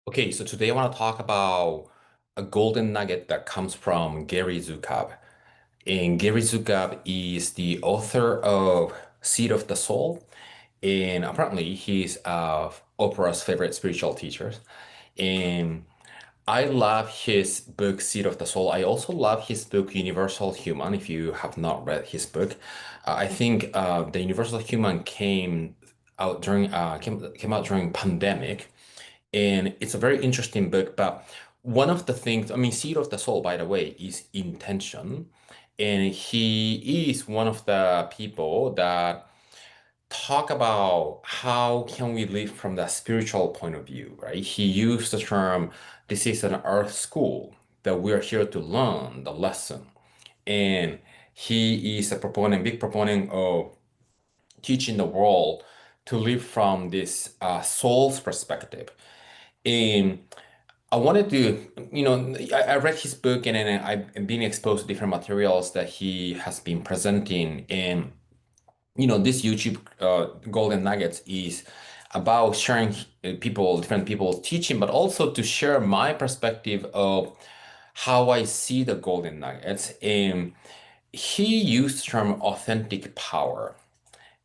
Okay, so today I want to talk about a golden nugget that comes from Gary Zukav. And Gary Zukav is the author of Seed of the Soul. And apparently he's Oprah's favorite spiritual teacher. And I love his book, Seed of the Soul. I also love his book, Universal Human, if you have not read his book. I think the Universal Human came out during pandemic, and it's a very interesting book. But one of the things, I mean, Seed of the Soul, by the way, is intention. And he is one of the people that talk about how can we live from the spiritual point of view, right? He used the term, this is an art school, that we're here to learn the lesson. And he is a proponent, big proponent of teaching the world to live from this soul's perspective. And I wanted to, I read his book, and then I've been exposed to different materials that he has been presenting. And, this YouTube Golden Nuggets is about sharing different people teaching, but also to share my perspective of how I see the Golden Nuggets. And he used the term authentic power.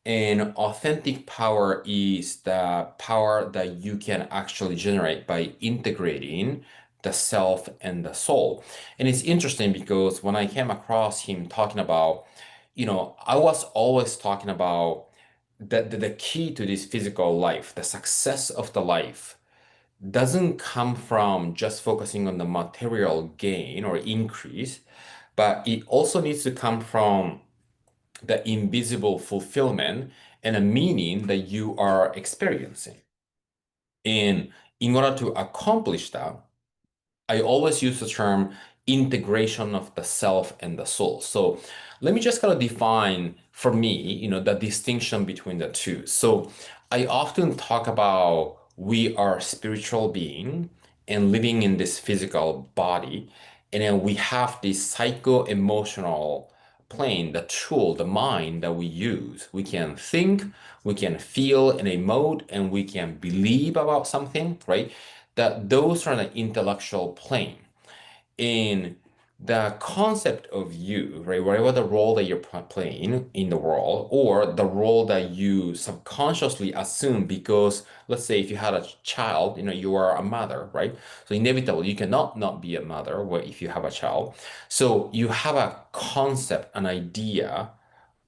And authentic power is the power that you can actually generate by integrating the self and the soul. And it's interesting because when I came across him talking about, I was always talking about the key to this physical life, the success of the life doesn't come from just focusing on the material gain or increase, but it also needs to come from the invisible fulfillment and a meaning that you are experiencing. And in order to accomplish that, I always use the term integration of the self and the soul. So let me just kind of define for me, the distinction between the two. So I often talk about we are spiritual being and living in this physical body. And then we have this psycho-emotional plane, the tool, the mind that we use. We can think, we can feel and emote, and we can believe about something, right? That those are the intellectual plane. In the concept of you, right, whatever the role that you're playing in the world, or the role that you subconsciously assume, because let's say if you had a child, you are a mother, right? So inevitably you cannot not be a mother if you have a child. So you have a concept, an idea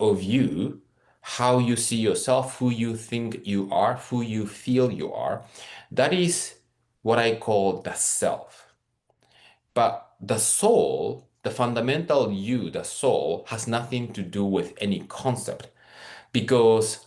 of you, how you see yourself, who you think you are, who you feel you are. That is what I call the self. But the soul, the fundamental you, the soul, has nothing to do with any concept, because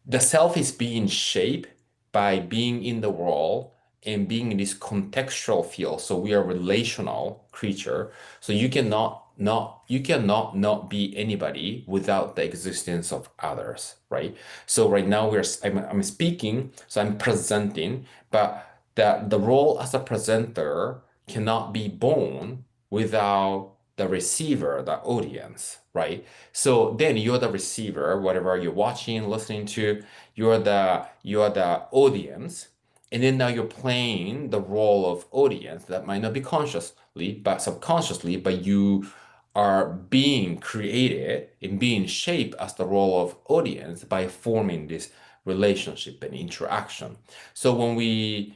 the self is being shaped by being in the world and being in this contextual field. So we are relational creature. So you cannot not be anybody without the existence of others, right? So right now I'm speaking, so I'm presenting, but the role as a presenter cannot be born without the receiver, the audience, right? So then you're the receiver, whatever you're watching, listening to, you're the audience, and then now you're playing the role of audience that might not be consciously, but subconsciously, but you are being created and being shaped as the role of audience by forming this relationship and interaction. So when we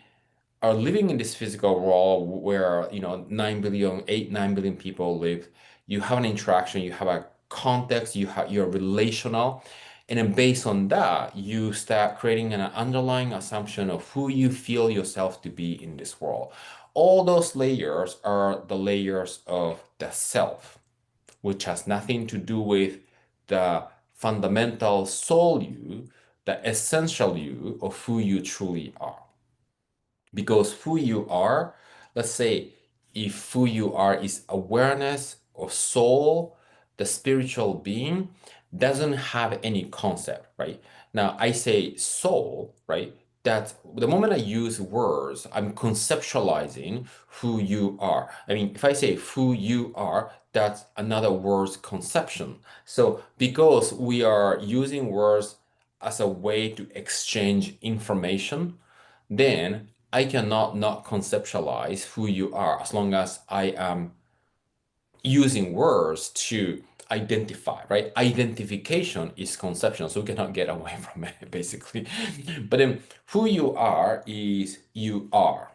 are living in this physical world where 9 billion people live, you have an interaction, you have a context, you're relational, and then based on that you start creating an underlying assumption of who you feel yourself to be in this world. All those layers are the layers of the self, which has nothing to do with the fundamental soul you, the essential you of who you truly are. Because who you are, let's say if who you are is awareness or soul, the spiritual being doesn't have any concept, right? Now I say soul, right? That the moment I use words, I'm conceptualizing who you are. I mean, if I say who you are, that's another word's conception. So because we are using words as a way to exchange information, then I cannot not conceptualize who you are as long as I am using words to identify, right? Identification is conception, so we cannot get away from it, basically. But then who you are is you are.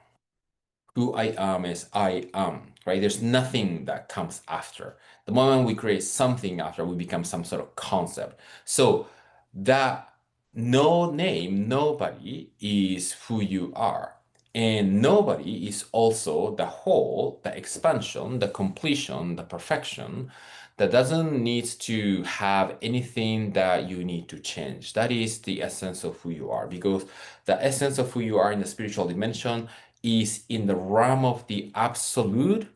Who I am is I am, right? There's nothing that comes after. The moment we create something after, we become some sort of concept. So that no name, nobody is who you are. And nobody is also the whole, the expansion, the completion, the perfection that doesn't need to have anything that you need to change. That is the essence of who you are, because the essence of who you are in the spiritual dimension is in the realm of the absolute,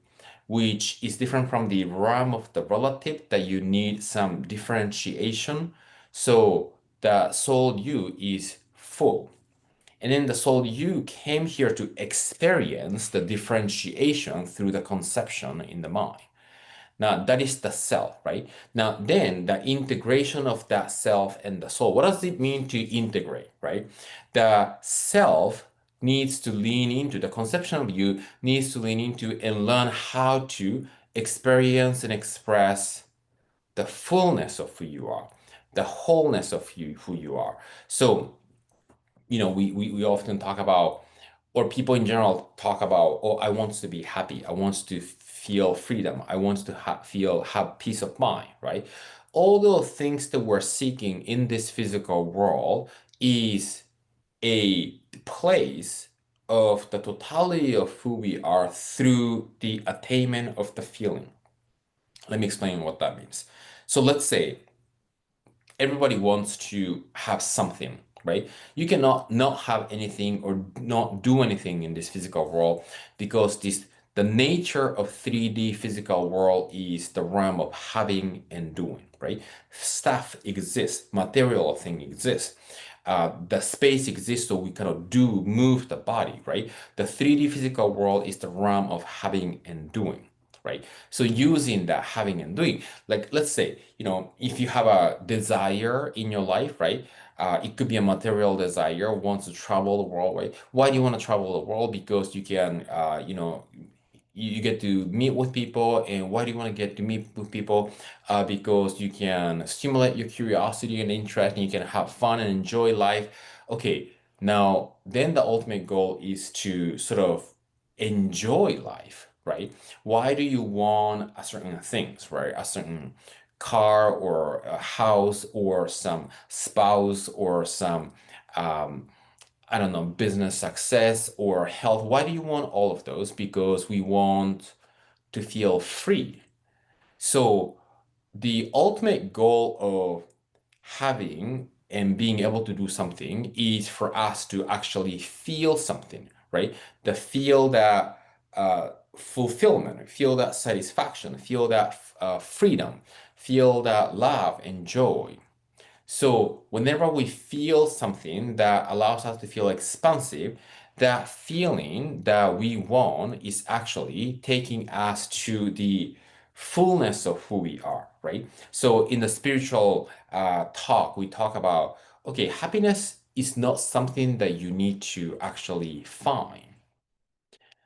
which is different from the realm of the relative, that you need some differentiation. So the soul you is full. And then the soul you came here to experience the differentiation through the conception in the mind. Now, that is the self, right? Now, then the integration of that self and the soul. What does it mean to integrate, right? The self needs to lean into, the conception of you needs to lean into and learn how to experience and express the fullness of who you are, the wholeness of you, who you are. So, we often talk about, or people in general talk about, oh, I want to be happy. I want to feel freedom. I want to have peace of mind, right? All those things that we're seeking in this physical world is a place of the totality of who we are through the attainment of the feeling. Let me explain what that means. So let's say everybody wants to have something, right? You cannot not have anything or not do anything in this physical world, because the nature of 3D physical world is the realm of having and doing, right? Stuff exists, material thing exists. The space exists so we cannot move the body, right? The 3D physical world is the realm of having and doing, right? So using that having and doing, like let's say, if you have a desire in your life, right? It could be a material desire, wants to travel the world, right? Why do you want to travel the world? Because you can, you get to meet with people. And why do you want to get to meet with people? Because you can stimulate your curiosity and interest, and you can have fun and enjoy life. Okay, now then the ultimate goal is to sort of enjoy life, right? Why do you want a certain things, right? A certain car or a house or some spouse or some I don't know, business success or health. Why do you want all of those? Because we want to feel free. So the ultimate goal of having and being able to do something is for us to actually feel something, right? The feel that fulfillment, feel that satisfaction, feel that freedom, feel that love and joy. So whenever we feel something that allows us to feel expansive, that feeling that we want is actually taking us to the fullness of who we are, right? So in the spiritual talk, we talk about, okay, happiness is not something that you need to actually find.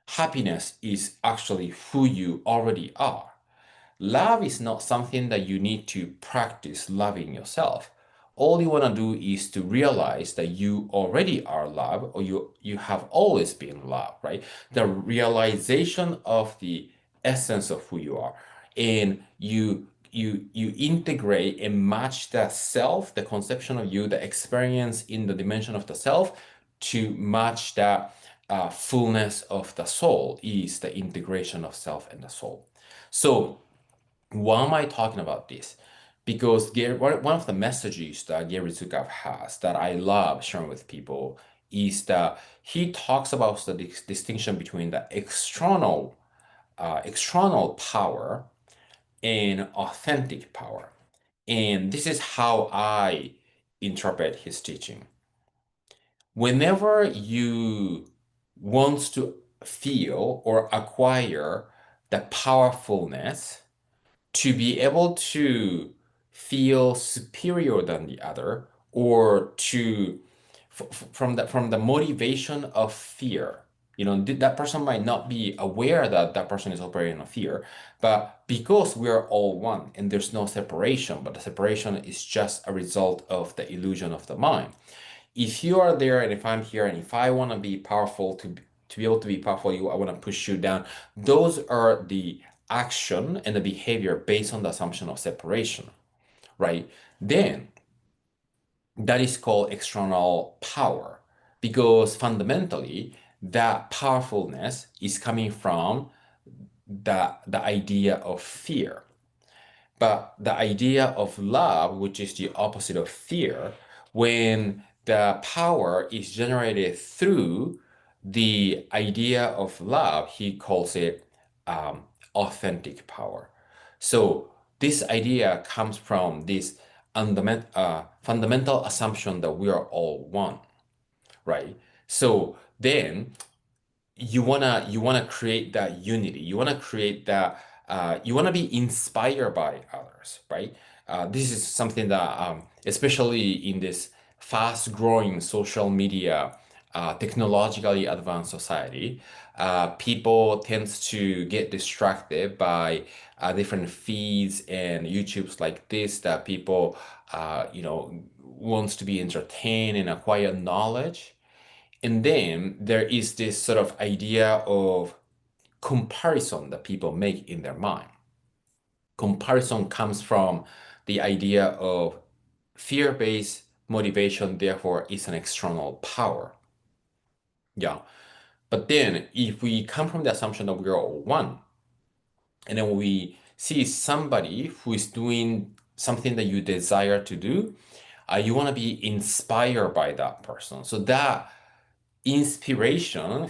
Happiness is actually who you already are. Love is not something that you need to practice loving yourself. All you want to do is to realize that you already are love, or you have always been love, right? The realization of the essence of who you are. And you integrate and match that self, the conception of you, the experience in the dimension of the self, to match that fullness of the soul is the integration of self and the soul. So why am I talking about this? Because one of the messages that Gary Zukav has that I love sharing with people is that he talks about the distinction between the external power and authentic power. And this is how I interpret his teaching. Whenever you want to feel or acquire the powerfulness to be able to feel superior than the other, or to from the motivation of fear, That person might not be aware that that person is operating on fear, but because we are all one and there's no separation, but the separation is just a result of the illusion of the mind. If you are there and if I'm here and if I want to be powerful to be able to be powerful, I want to push you down. Those are the action and the behavior based on the assumption of separation, right? Then that is called external power because fundamentally that powerfulness is coming from the idea of fear. But the idea of love, which is the opposite of fear, when the power is generated through the idea of love, he calls it um, authentic power. So this idea comes from this fundamental assumption that we are all one, right? So then you wanna create that unity. You wanna create that. You wanna be inspired by others, right? This is something that, especially in this fast-growing social media, technologically advanced society, people tends to get distracted by different feeds and YouTubes like this that people, wants to be entertained and acquire knowledge. And then there is this sort of idea of comparison that people make in their mind. Comparison comes from the idea of fear-based motivation, therefore, is an external power. Yeah. But then if we come from the assumption that we are all one, and then we see somebody who is doing something that you desire to do, you want to be inspired by that person. So that inspiration,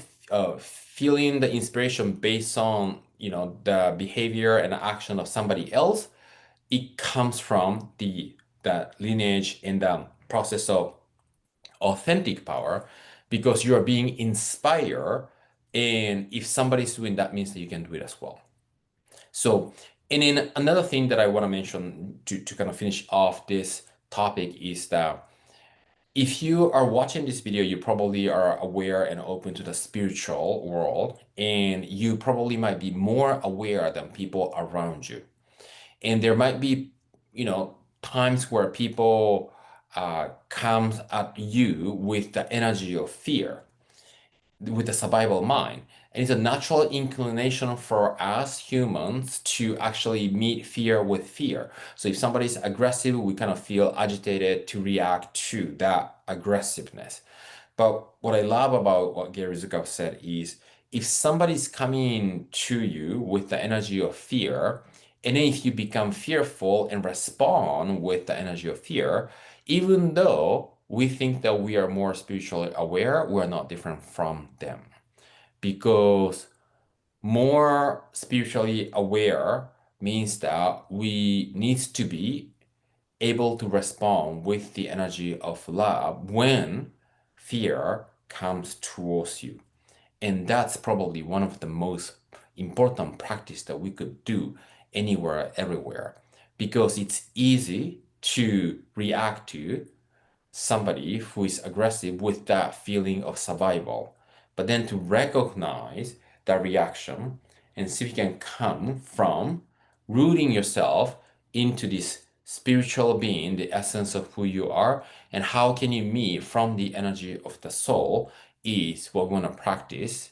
feeling the inspiration based on the behavior and action of somebody else, it comes from the lineage and the process of authentic power because you are being inspired, and if somebody's doing that means that you can do it as well. So, and then another thing that I want to mention to kind of finish off this topic is that if you are watching this video, you probably are aware and open to the spiritual world, and you probably might be more aware than people around you. And there might be, times where people comes at you with the energy of fear, with the survival mind. And it's a natural inclination for us humans to actually meet fear with fear. So if somebody's aggressive, we kind of feel agitated to react to that aggressiveness. But what I love about what Gary Zukav said is if somebody's coming to you with the energy of fear, and then if you become fearful and respond with the energy of fear, even though we think that we are more spiritually aware, we're not different from them. Because more spiritually aware means that we need to be able to respond with the energy of love when fear comes towards you. And that's probably one of the most important practice that we could do anywhere, everywhere, because it's easy to react to somebody who is aggressive with that feeling of survival, but then to recognize that reaction and see if you can come from rooting yourself into this spiritual being, the essence of who you are, and how can you meet from the energy of the soul is what we want to practice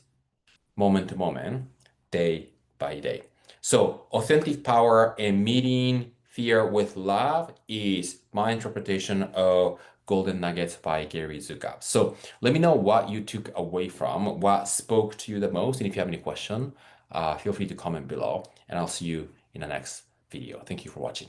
moment to moment, day by day. So authentic power and meeting fear with love is my interpretation of Golden Nuggets by Gary Zukav. So let me know what you took away from, what spoke to you the most. And if you have any question, feel free to comment below and I'll see you in the next video. Thank you for watching.